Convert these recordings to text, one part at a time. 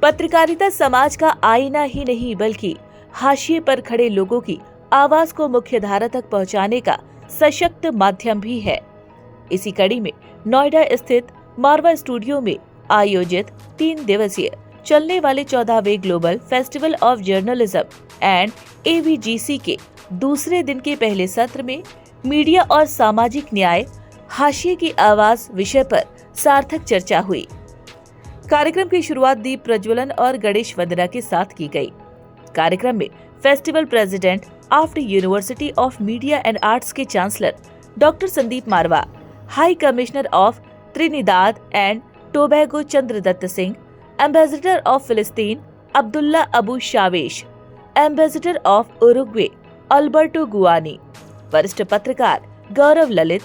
पत्रकारिता समाज का आईना ही नहीं बल्कि हाशिए पर खड़े लोगों की आवाज को मुख्य धारा तक पहुंचाने का सशक्त माध्यम भी है। इसी कड़ी में नोएडा स्थित मारवा स्टूडियो में आयोजित 3 दिवसीय चलने वाले 14वें global festival of journalism and AVGC के दूसरे दिन के पहले सत्र में मीडिया और सामाजिक न्याय हाशिए की आवाज विषय पर सार्थक चर्चा हुई। कार्यक्रम की शुरुआत दीप प्रज्वलन और गणेश वंदना के साथ की गई। कार्यक्रम में festival president AAFT university of media and arts के chancellor doctor Sandeep Marwah, high commissioner of Trinidad and Tobago Chandradutt Singh, ambassador of फिलिस्तीन Abdullah Abu Shawesh, ambassador of Uruguay Alberto Guani, वरिष्ठ पत्रकार Gaurav Lalit,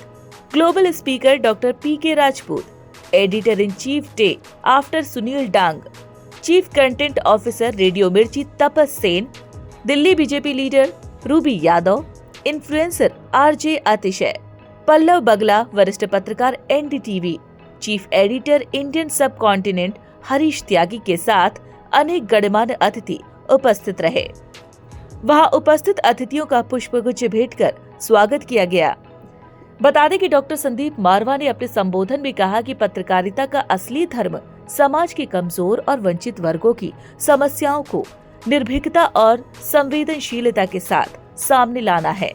global speaker doctor PK Rajput, editor in chief day after Sunil Dang, chief content officer radio Mirchi Tapas Sen, Delhi BJP leader Ruby Yadav, influencer RJ Atishay, Pallav Bagla, वरिष्ठ पत्रकार NDTV, chief editor Indian सब continent Harish त्यागी के साथ अनेक गणमान्य अतिथि उपस्थित रहे। वहां उपस्थित अतिथियों का पुष्पगुच्छ भेंट कर स्वागत किया गया। बता दें कि डॉक्टर संदीप मारवा ने अपने संबोधन में कहा कि पत्रकारिता का असली धर्म समाज के कमजोर और वंचित वर्गों की समस्याओं को निर्भीकता और संवेदनशीलता के साथ सामने लाना है।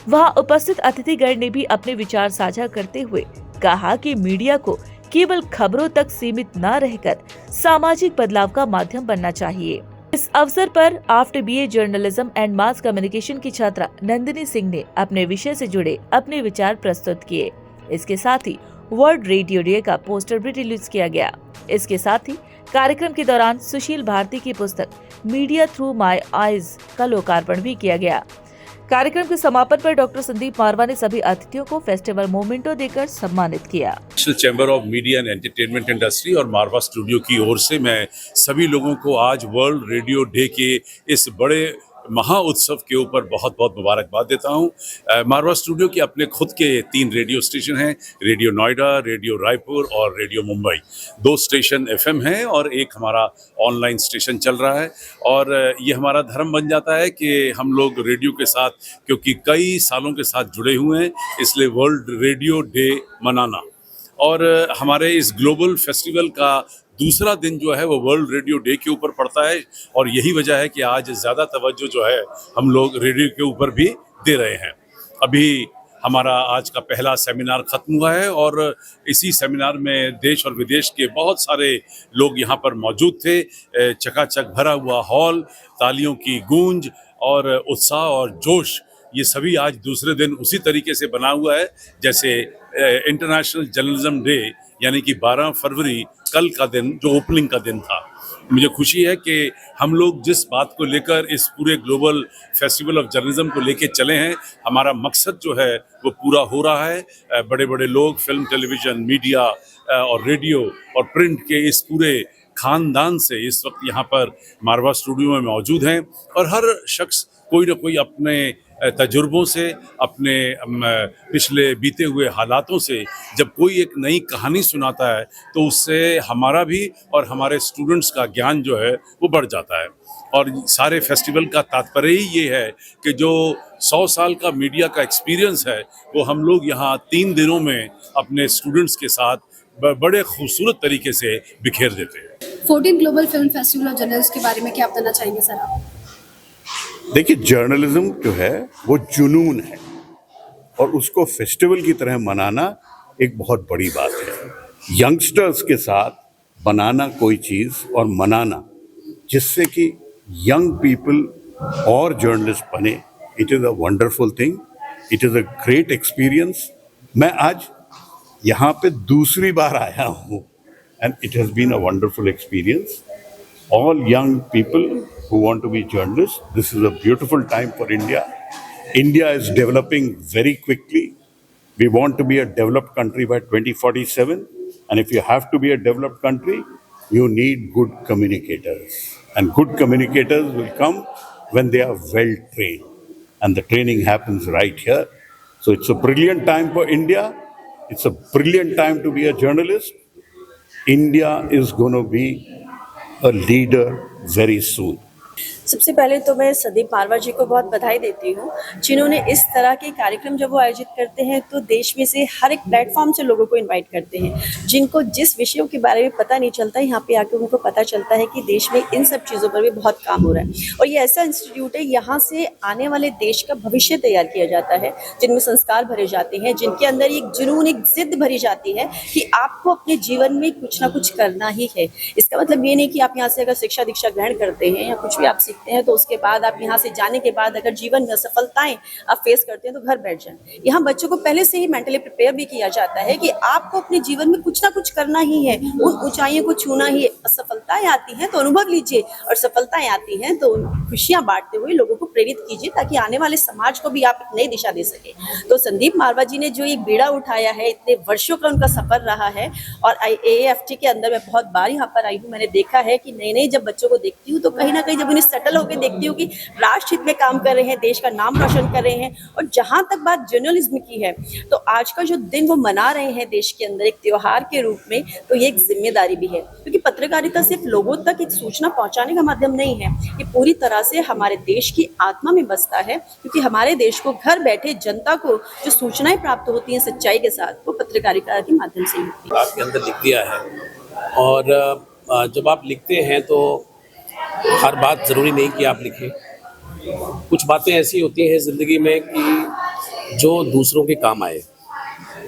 वहां उपस्थित अतिथिगण ने भी अपने विचार साझा करते हुए कहा कि मीडिया को केवल खबरों तक सीमित न रहकर सामाजिक बदलाव का माध्यम बनना चाहिए। इस अवसर पर after BA journalism and mass communication की छात्रा नंदिनी सिंह ने अपने विषय से जुड़े अपने विचार प्रस्तुत किए। इसके साथ ही वर्ल्ड रेडियो डे का पोस्टर भी रिलीज किया गया। इसके साथ ही कार्यक्रम के दौरान सुशील भारती की पुस्तक मीडिया थ्रू माय आईज का लोकार्पण भी किया गया। कार्यक्रम के समापन पर डॉक्टर संदीप मारवा ने सभी अतिथियों को फेस्टिवल मोमेंटो देकर सम्मानित किया। National chamber of media and entertainment industry और मारवा स्टूडियो की ओर से मैं सभी लोगों को आज वर्ल्ड रेडियो डे के इस बड़े महा उत्सव के ऊपर बहुत बहुत मुबारकबाद देता हूं। मारवा स्टूडियो के अपने खुद के 3 रेडियो स्टेशन हैं, रेडियो नोएडा, रेडियो रायपुर और रेडियो मुंबई। 2 स्टेशन FM हैं और एक हमारा ऑनलाइन स्टेशन चल रहा है। और ये हमारा धर्म बन जाता है कि हम लोग रेडियो के साथ, क्योंकि कई सालों के साथ जुड़े हुए हैं, इसलिए वर्ल्ड रेडियो डे मनाना। और हमारे इस ग्लोबल फेस्टिवल का दूसरा दिन जो है वो वर्ल्ड रेडियो डे के ऊपर पड़ता है और यही वजह है कि आज ज़्यादा तवज्जो जो है हम लोग रेडियो के ऊपर भी दे रहे हैं। अभी हमारा आज का पहला सेमिनार खत्म हुआ है और इसी सेमिनार में देश और विदेश के बहुत सारे लोग यहाँ पर मौजूद थे। चकाचक भरा हुआ हॉल, तालियों की गूंज और उत्साह और जोश, ये सभी आज दूसरे दिन उसी तरीके से बना हुआ है जैसे इंटरनेशनल जर्नलिज्म डे यानी कि 12 फरवरी कल का दिन जो ओपनिंग का दिन था। मुझे खुशी है कि हम लोग जिस बात को लेकर इस पूरे ग्लोबल फेस्टिवल ऑफ जर्नलिज्म को लेकर चले हैं, हमारा मकसद जो है वो पूरा हो रहा है। बड़े बड़े लोग फिल्म, टेलीविज़न, मीडिया और रेडियो और प्रिंट के इस पूरे खानदान से इस वक्त यहाँ पर मारवा स्टूडियो में मौजूद हैं और हर शख्स कोई ना कोई अपने तजुर्बों से, अपने पिछले बीते हुए हालातों से जब कोई एक नई कहानी सुनाता है तो उससे हमारा भी और हमारे स्टूडेंट्स का ज्ञान जो है वो बढ़ जाता है। और सारे फेस्टिवल का तात्पर्य ही ये है कि जो 100 साल का मीडिया का एक्सपीरियंस है वो हम लोग यहाँ 3 दिनों में अपने स्टूडेंट्स के साथ बड़े खूबसूरत तरीके से बिखेर देते हैं। 14 global film festival of journalist के बारे में क्या बताना चाहेंगे सर आप? देखिए, जर्नलिज्म जो है वो जुनून है और उसको फेस्टिवल की तरह मनाना एक बहुत बड़ी बात है। यंगस्टर्स के साथ बनाना कोई चीज़ और मनाना जिससे कि यंग पीपल और जर्नलिस्ट बने, it is a wonderful thing, it is a great experience. मैं आज यहाँ पे दूसरी बार आया हूँ and it has been a wonderful experience. All young people who want to be journalists, this is a beautiful time for India. India is developing very quickly. We want to be a developed country by 2047. And if you have to be a developed country, you need good communicators. And good communicators will come when they are well trained. And the training happens right here. So it's a brilliant time for India. It's a brilliant time to be a journalist. India is going to be a leader very soon. सबसे पहले तो मैं संदीप मारवा जी को बहुत बधाई देती हूँ, जिन्होंने इस तरह के कार्यक्रम जब वो आयोजित करते हैं तो देश में से हर एक प्लेटफॉर्म से लोगों को इनवाइट करते हैं, जिनको जिस विषयों के बारे में पता नहीं चलता, यहाँ पे आके उनको पता चलता है कि देश में इन सब चीज़ों पर भी बहुत काम हो रहा है। और ये ऐसा इंस्टीट्यूट है, यहाँ से आने वाले देश का भविष्य तैयार किया जाता है, जिनमें संस्कार भरे जाते हैं, जिनके अंदर एक जुनून, एक जिद भरी जाती है कि आपको अपने जीवन में कुछ ना कुछ करना ही है। इसका मतलब ये नहीं कि आप यहाँ से अगर शिक्षा दीक्षा ग्रहण करते हैं या कुछ भी आप सीखते हैं तो उसके बाद आप यहाँ से जाने के बाद अगर जीवन में असफलताएं आप फेस करते हैं तो घर बैठ जाएं। यहाँ बच्चों को पहले से ही मेंटली प्रिपेयर भी किया जाता है कि आपको अपने जीवन में कुछ ना कुछ करना ही है, उन ऊंचाइयों को छूना ही है। असफलताएं आती हैं तो अनुभव लीजिए, और सफलताएं आती हैं तो खुशियां बांटते हुए लोगों को प्रेरित कीजिए, ताकि आने वाले समाज को भी आप एक नई दिशा दे सके। तो संदीप मारवा जी ने जो एक बीड़ा उठाया है, इतने वर्षों का उनका सफर रहा है, और AAFT के अंदर मैं बहुत बार यहाँ पर आई हूँ, मैंने देखा है कि नए नए जब बच्चों को देखती हूँ तो कहीं ना कहीं जब उन्हें सेटल होकर देखती हूँ कि राष्ट्र हित में काम कर रहे हैं, देश का नाम रोशन कर रहे हैं। और जहां तक बात जर्नलिज्म की है, तो आज का जो दिन वो मना रहे हैं देश के अंदर एक त्योहार के रूप में, तो ये एक जिम्मेदारी भी है, क्योंकि पत्रकारिता सिर्फ लोगों तक एक सूचना पहुंचाने का माध्यम नहीं है, ये पूरी तरह से हमारे देश की आत्मा में बसता है। क्योंकि हमारे देश को घर बैठे जनता को जो सूचनाएं प्राप्त होती हैं सच्चाई के साथ, वो पत्रकारिता के माध्यम से ही होती है। आपके अंदर लिख दिया है, और जब आप लिखते हैं तो हर बात ज़रूरी नहीं कि आप लिखें। कुछ बातें ऐसी होती हैं ज़िंदगी में कि जो दूसरों के काम आए।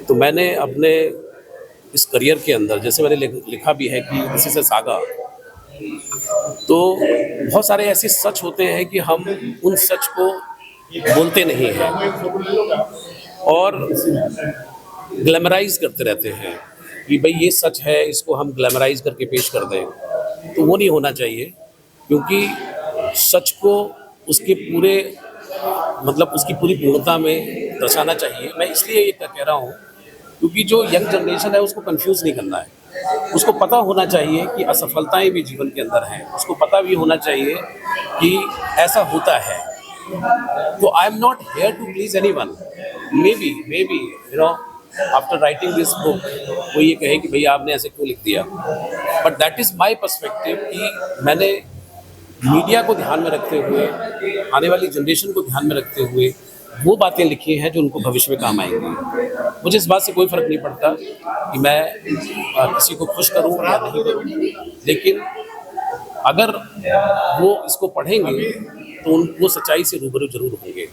तो मैंने अपने इस करियर के अंदर, जैसे मैंने लिखा भी है कि किसी से सागा, तो बहुत सारे ऐसे सच होते हैं कि हम उन सच को बोलते नहीं हैं और ग्लैमराइज करते रहते हैं कि भाई ये सच है, इसको हम ग्लैमराइज करके पेश कर दें। तो वो नहीं होना चाहिए, क्योंकि सच को उसके पूरे मतलब उसकी पूरी पूर्णता में दर्शाना चाहिए। मैं इसलिए ये कह रहा हूँ क्योंकि जो यंग जनरेशन है उसको कंफ्यूज नहीं करना है, उसको पता होना चाहिए कि असफलताएं भी जीवन के अंदर हैं, उसको पता भी होना चाहिए कि ऐसा होता है। तो I am not here to please anyone. Maybe you know after writing this book वो ये कहे कि भैया आपने ऐसे क्यों लिख दिया, but that is my perspective कि मैंने मीडिया को ध्यान में रखते हुए, आने वाली जनरेशन को ध्यान में रखते हुए वो बातें लिखी हैं जो उनको भविष्य में काम आएंगी। मुझे इस बात से कोई फ़र्क नहीं पड़ता कि मैं किसी को खुश करूं या नहीं करूं, लेकिन अगर वो इसको पढ़ेंगे तो वो सच्चाई से रूबरू जरूर होंगे।